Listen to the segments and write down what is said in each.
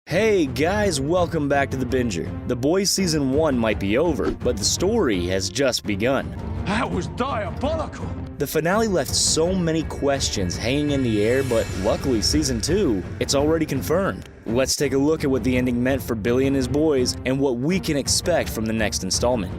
Hey guys, welcome back to The Binger. The Boys Season 1 might be over, but the story has just begun. That was diabolical! The finale left so many questions hanging in the air, but luckily Season 2, it's already confirmed. Let's take a look at what the ending meant for Billy and his boys, and what we can expect from the next installment.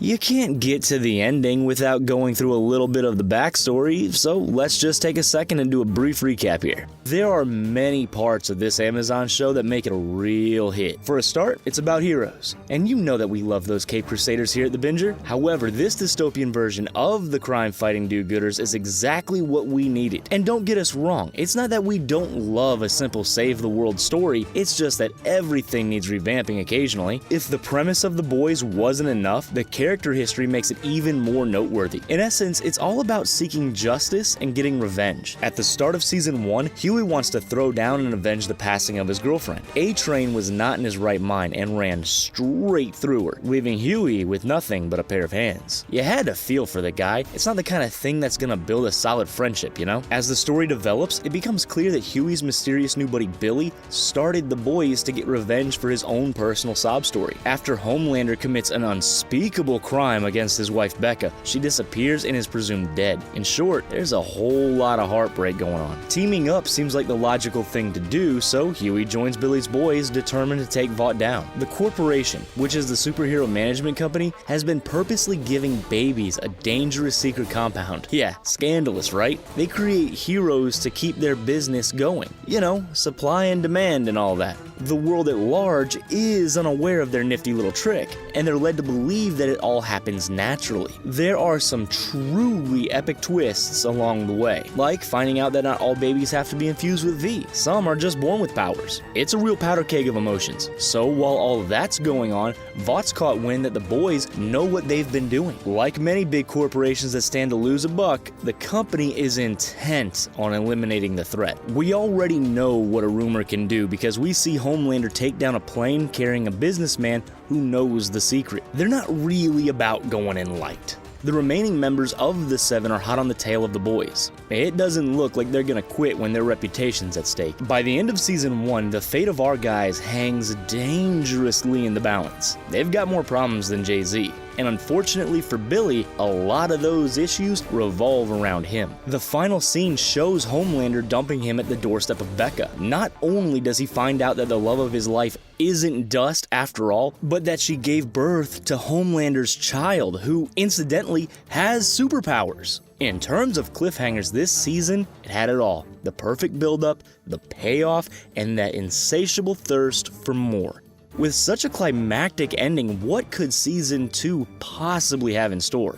You can't get to the ending without going through a little bit of the backstory, so let's just take a second and do a brief recap here. There are many parts of this Amazon show that make it a real hit. For a start, it's about heroes. And you know that we love those Cape Crusaders here at The Binger. However, this dystopian version of the crime-fighting do-gooders is exactly what we needed. And don't get us wrong, it's not that we don't love a simple save-the-world story, it's just that everything needs revamping occasionally. If the premise of The Boys wasn't enough, the character history makes it even more noteworthy. In essence, it's all about seeking justice and getting revenge. At the start of Season 1, Huey wants to throw down and avenge the passing of his girlfriend. A-Train was not in his right mind and ran straight through her, leaving Huey with nothing but a pair of hands. You had to feel for the guy. It's not the kind of thing that's gonna build a solid friendship, you know? As the story develops, it becomes clear that Huey's mysterious new buddy Billy started the boys to get revenge for his own personal sob story. After Homelander commits an unspeakable crime against his wife Becca, she disappears and is presumed dead. In short, there's a whole lot of heartbreak going on. Teaming up seems like the logical thing to do, so Huey joins Billy's boys, determined to take Vought down. The corporation, which is the superhero management company, has been purposely giving babies a dangerous secret compound. Yeah, scandalous, right? They create heroes to keep their business going. You know, supply and demand and all that. The world at large is unaware of their nifty little trick, and they're led to believe that it all happens naturally. There are some truly epic twists along the way, like finding out that not all babies have to be infused with V. Some are just born with powers. It's a real powder keg of emotions. So while all of that's going on, Vaught's caught wind that the boys know what they've been doing. Like many big corporations that stand to lose a buck, the company is intent on eliminating the threat. We already know what a rumor can do because we see Homelander take down a plane carrying a businessman who knows the secret. They're not really about going in light. The remaining members of the Seven are hot on the tail of the boys. It doesn't look like they're gonna quit when their reputation's at stake. By the end of Season 1, the fate of our guys hangs dangerously in the balance. They've got more problems than Jay-Z. And unfortunately for Billy, a lot of those issues revolve around him. The final scene shows Homelander dumping him at the doorstep of Becca. Not only does he find out that the love of his life isn't dust after all, but that she gave birth to Homelander's child, who incidentally has superpowers. In terms of cliffhangers this season, it had it all. The perfect buildup, the payoff, and that insatiable thirst for more. With such a climactic ending, what could Season 2 possibly have in store?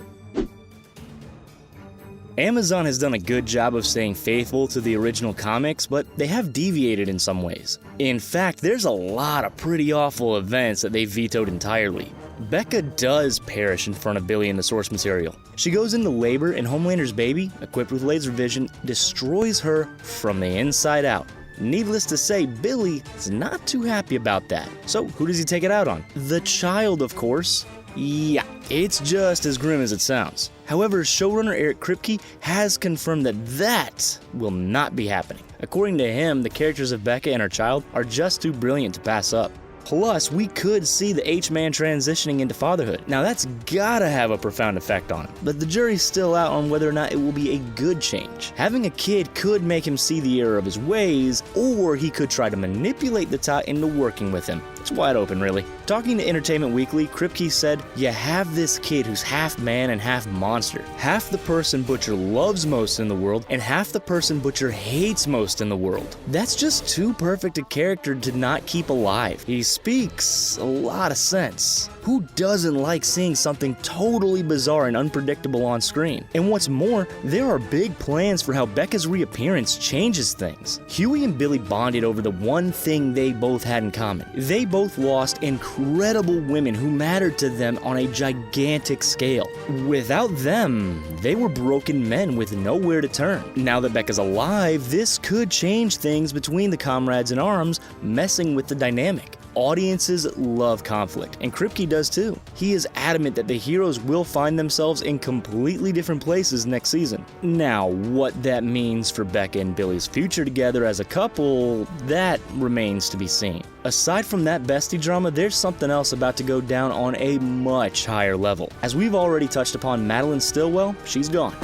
Amazon has done a good job of staying faithful to the original comics, but they have deviated in some ways. In fact, there's a lot of pretty awful events that they vetoed entirely. Becca does perish in front of Billy in the source material. She goes into labor and Homelander's baby, equipped with laser vision, destroys her from the inside out. Needless to say, Billy is not too happy about that. So who does he take it out on? The child, of course. Yeah, it's just as grim as it sounds. However, showrunner Eric Kripke has confirmed that that will not be happening. According to him, the characters of Becca and her child are just too brilliant to pass up. Plus, we could see the H-Man transitioning into fatherhood. Now that's gotta have a profound effect on him, but the jury's still out on whether or not it will be a good change. Having a kid could make him see the error of his ways, or he could try to manipulate the tot into working with him. It's wide open, really. Talking to Entertainment Weekly, Kripke said, "You have this kid who's half man and half monster. Half the person Butcher loves most in the world, and half the person Butcher hates most in the world. That's just too perfect a character to not keep alive. He speaks a lot of sense. Who doesn't like seeing something totally bizarre and unpredictable on screen? And what's more, there are big plans for how Becca's reappearance changes things." Huey and Billy bonded over the one thing they both had in common. They both lost incredible women who mattered to them on a gigantic scale. Without them, they were broken men with nowhere to turn. Now that Becca's alive, this could change things between the comrades in arms, messing with the dynamic. Audiences love conflict, and Kripke does too. He is adamant that the heroes will find themselves in completely different places next season. Now, what that means for Becca and Billy's future together as a couple, that remains to be seen. Aside from that bestie drama, there's something else about to go down on a much higher level. As we've already touched upon, Madeline Stillwell, she's gone.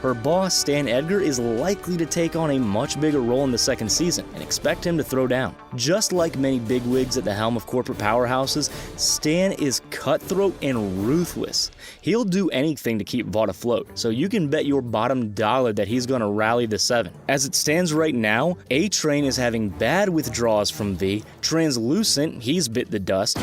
Her boss, Stan Edgar, is likely to take on a much bigger role in the second season, and expect him to throw down. Just like many bigwigs at the helm of corporate powerhouses, Stan is cutthroat and ruthless. He'll do anything to keep Vought afloat, so you can bet your bottom dollar that he's going to rally the Seven. As it stands right now, A-Train is having bad withdrawals from V, Translucent, he's bit the dust,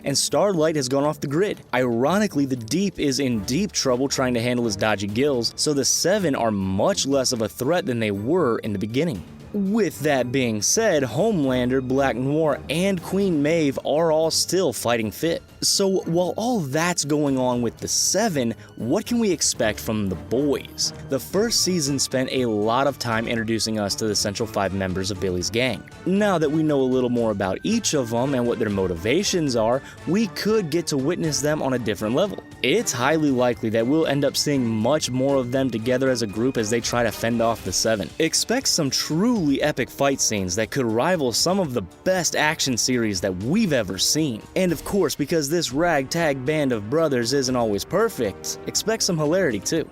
and Starlight has gone off the grid. Ironically, the Deep is in deep trouble trying to handle his dodgy gills, so the Seven are much less of a threat than they were in the beginning. With that being said, Homelander, Black Noir, and Queen Maeve are all still fighting fit. So while all that's going on with the Seven, what can we expect from the boys? The first season spent a lot of time introducing us to the central 5 members of Billy's gang. Now that we know a little more about each of them and what their motivations are, we could get to witness them on a different level. It's highly likely that we'll end up seeing much more of them together as a group as they try to fend off the Seven. Expect some truly epic fight scenes that could rival some of the best action series that we've ever seen. And of course, because this ragtag band of brothers isn't always perfect, expect some hilarity too.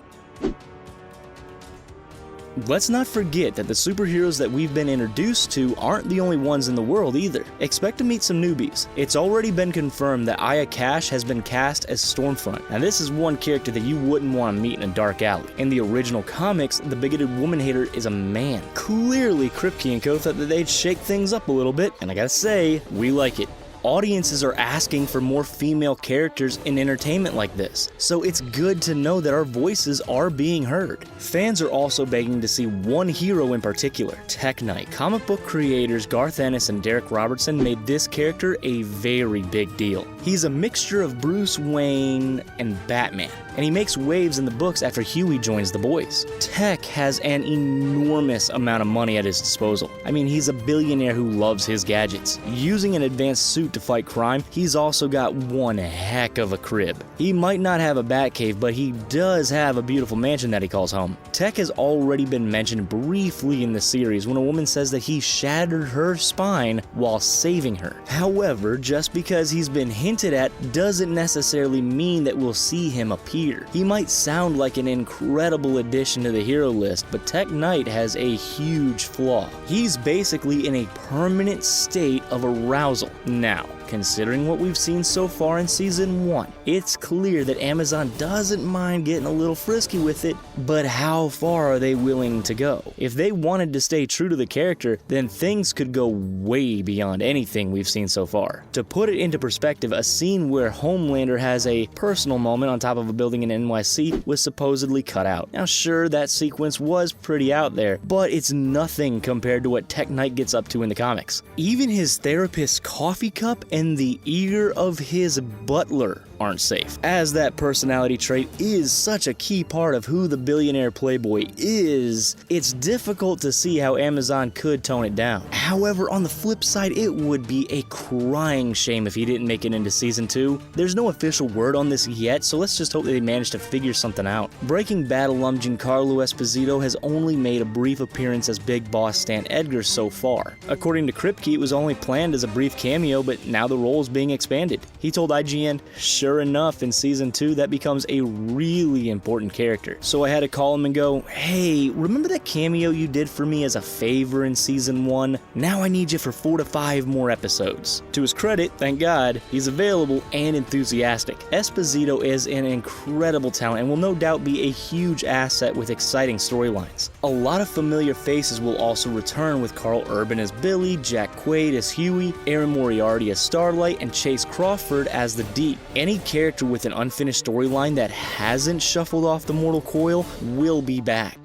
Let's not forget that the superheroes that we've been introduced to aren't the only ones in the world either. Expect to meet some newbies. It's already been confirmed that Aya Cash has been cast as Stormfront. Now this is one character that you wouldn't want to meet in a dark alley. In the original comics, the bigoted woman hater is a man. Clearly, Kripke and co thought that they'd shake things up a little bit, and I gotta say, we like it. Audiences are asking for more female characters in entertainment like this, so it's good to know that our voices are being heard. Fans are also begging to see one hero in particular, Tech Knight. Comic book creators Garth Ennis and Derek Robertson made this character a very big deal. He's a mixture of Bruce Wayne and Batman, and he makes waves in the books after Huey joins the boys. Tech has an enormous amount of money at his disposal. I mean, he's a billionaire who loves his gadgets. Using an advanced suit to fight crime, he's also got one heck of a crib. He might not have a Batcave, but he does have a beautiful mansion that he calls home. Tech has already been mentioned briefly in the series when a woman says that he shattered her spine while saving her. However, just because he's been hinted at doesn't necessarily mean that we'll see him appear. He might sound like an incredible addition to the hero list, but Tech Knight has a huge flaw. He's basically in a permanent state of arousal. Now, considering what we've seen so far in Season 1, it's clear that Amazon doesn't mind getting a little frisky with it, but how far are they willing to go? If they wanted to stay true to the character, then things could go way beyond anything we've seen so far. To put it into perspective, a scene where Homelander has a personal moment on top of a building in NYC was supposedly cut out. Now sure, that sequence was pretty out there, but it's nothing compared to what Tech Knight gets up to in the comics. Even his therapist's coffee cup and the ear of his butler aren't safe, as that personality trait is such a key part of who the billionaire playboy is. It's difficult to see how Amazon could tone it down. However, on the flip side, it would be a crying shame if he didn't make it into Season 2. There's no official word on this yet, so let's just hope they manage to figure something out. Breaking Bad alum Giancarlo Esposito has only made a brief appearance as Big Boss Stan Edgar so far. According to Kripke, it was only planned as a brief cameo, but now the role is being expanded. He told IGN, sure enough, in Season 2, that becomes a really important character. So I had to call him and go, hey, remember that cameo you did for me as a favor in Season 1? Now I need you for 4 to 5 more episodes. To his credit, thank God, he's available and enthusiastic. Esposito is an incredible talent and will no doubt be a huge asset with exciting storylines. A lot of familiar faces will also return, with Carl Urban as Billy, Jack Quaid as Huey, Aaron Moriarty as Starlight, and Chase Crawford as the Deep. Any character with an unfinished storyline that hasn't shuffled off the mortal coil will be back.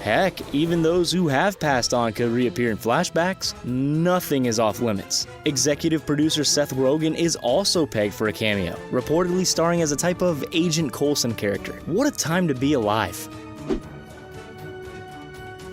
Heck, even those who have passed on could reappear in flashbacks. Nothing is off limits. Executive producer Seth Rogan is also pegged for a cameo, reportedly starring as a type of Agent Coulson character. What a time to be alive.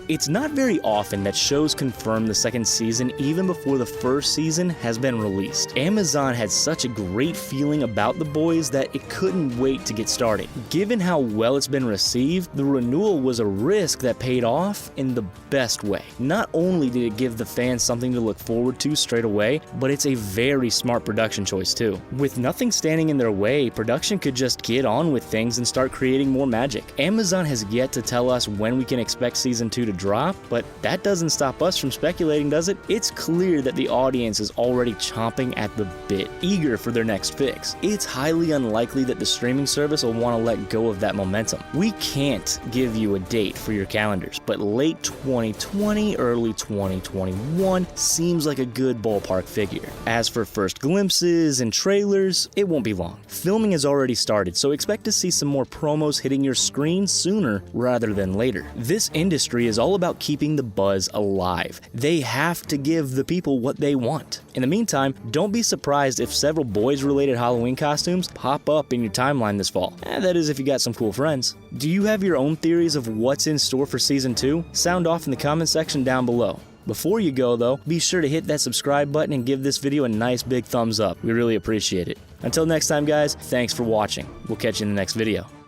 It's not very often that shows confirm the second season even before the first season has been released. Amazon had such a great feeling about The Boys that it couldn't wait to get started. Given how well it's been received, the renewal was a risk that paid off in the best way. Not only did it give the fans something to look forward to straight away, but it's a very smart production choice too. With nothing standing in their way, production could just get on with things and start creating more magic. Amazon has yet to tell us when we can expect season 2 to drop, but that doesn't stop us from speculating, does it? It's clear that the audience is already chomping at the bit, eager for their next fix. It's highly unlikely that the streaming service will want to let go of that momentum. We can't give you a date for your calendars, but late 2020, early 2021 seems like a good ballpark figure. As for first glimpses and trailers, it won't be long. Filming has already started, so expect to see some more promos hitting your screen sooner rather than later. This industry is all about keeping the buzz alive. They have to give the people what they want. In the meantime, don't be surprised if several boys-related Halloween costumes pop up in your timeline this fall. That is if you got some cool friends. Do you have your own theories of what's in store for season 2? Sound off in the comment section down below. Before you go though, be sure to hit that subscribe button and give this video a nice big thumbs up. We really appreciate it. Until next time guys, thanks for watching. We'll catch you in the next video.